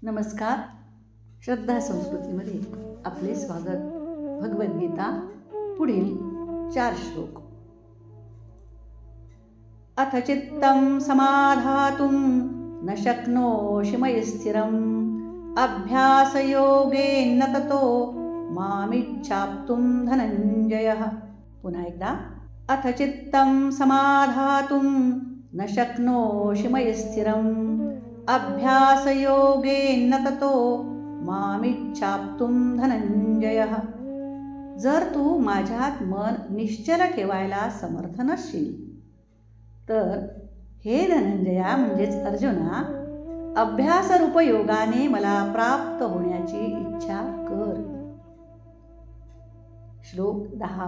नमस्कार. श्रद्धा संस्कृतीमध्ये आपले स्वागत. भगवद्गीता पुढील 4 श्लोक. अथ चित्तं समाधातुं न शक्नोषि मयि स्थिरम् अभ्यासयोगेन ततो मामिच्छाप्तुं धनञ्जयः. पुन्हा एकदा. अथ चित्तं समाधातुं न शक्नोषि मयि स्थिरम् अभ्यासयोगेन ततो मामिच्छाप्तुं धनञ्जयः. जर तू माझ्यात मन निश्चल ठेवायला समर्थ नसशील तर हे धनंजया म्हणजेच अर्जुना, अभ्यासरूप योगाने मला प्राप्त होण्याची इच्छा कर. श्लोक 10.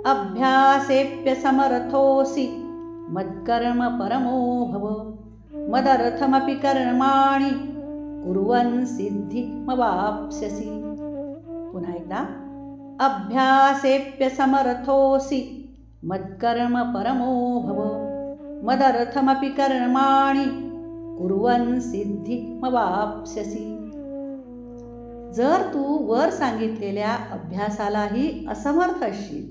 अभ्यासेप्यसमर्थोऽसि मत्कर्म परमो भव मदर्थमपि कर्माणि कुर्वन् सिद्धिमवाप्स्यसि. पुन्हा एकदा. अभ्यासेप्यसमर्थोऽसि मत्कर्म परमो भव मदर्थमपि कर्माणि कुर्वन् सिद्धिमवाप्स्यसि. जर तू वर सांगितलेल्या अभ्यासालाही असमर्थ असशील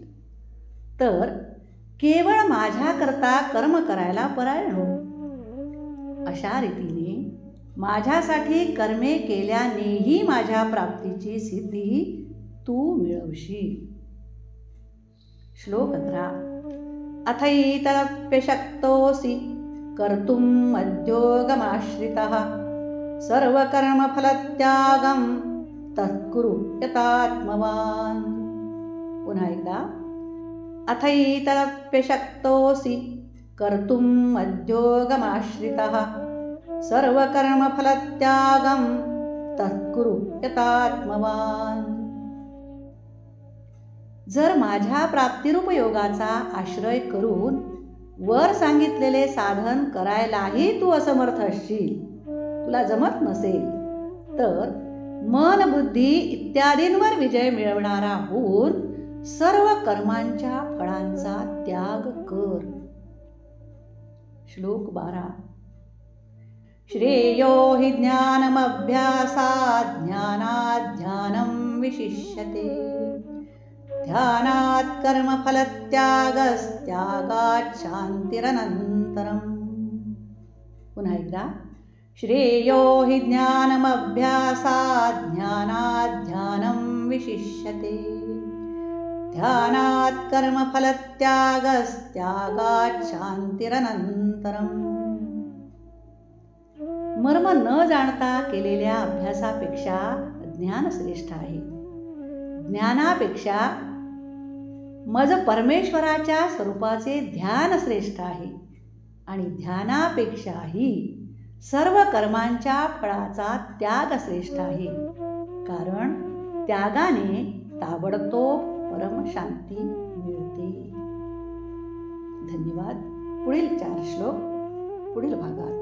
तर केवळ माझ्याकरता कर्म करायला परायण हो. अशा रीतीने माझ्यासाठी कर्मे केल्यानेही माझ्या प्राप्तीची सिद्धी तू मिळवशील. श्लोक 11. अथैतरप्यशक्तोऽसि कर्तुं मद्योगमाश्रितः सर्वकर्मफलत्यागं तत्कुरु यतात्मवान्. पुन्हा एकदा. अथैतरप्यशक्तोऽसि कर्तुं मद्योगमाश्रितः सर्वकर्मफलत्यागं तत्कुरु यतात्मवान्. जर माझ्या प्राप्तिरूप योगाचा आश्रय करून वर सांगितलेले साधन करायलाही तू असमर्थ असशील, तुला जमत नसेल तर मन, बुद्धी इत्यादींवर विजय मिळवणारा होऊन सर्व कर्मांच्या फळांचा त्याग कर. श्लोक 12. श्रेयो हि ज्ञानमभ्यासात् ज्ञानात् ध्यानं विशिष्यते ध्यानात् कर्मफलत्यागस्त्यागात् शान्तिरनन्तरम्. पुन्हा एकदा. श्रेयो हि ज्ञानमभ्यासात् ज्ञानात् ध्यानं विशिष्यते ध्यानात् कर्मफलत्यागस्त्यागात् शान्तिरनन्तरम्. मर्म न जाणता केलेल्या अभ्यासापेक्षा ज्ञान श्रेष्ठ आहे. ज्ञानापेक्षा मज परमेश्वराच्या स्वरूपाचे ध्यान श्रेष्ठ आहे आणि ध्यानापेक्षाही सर्व कर्मांच्या फळाचा त्याग श्रेष्ठ आहे, कारण त्यागाने ताबडतोब परमशांती मिळते. धन्यवाद. पुढील 4 श्लोक पुढील भागात.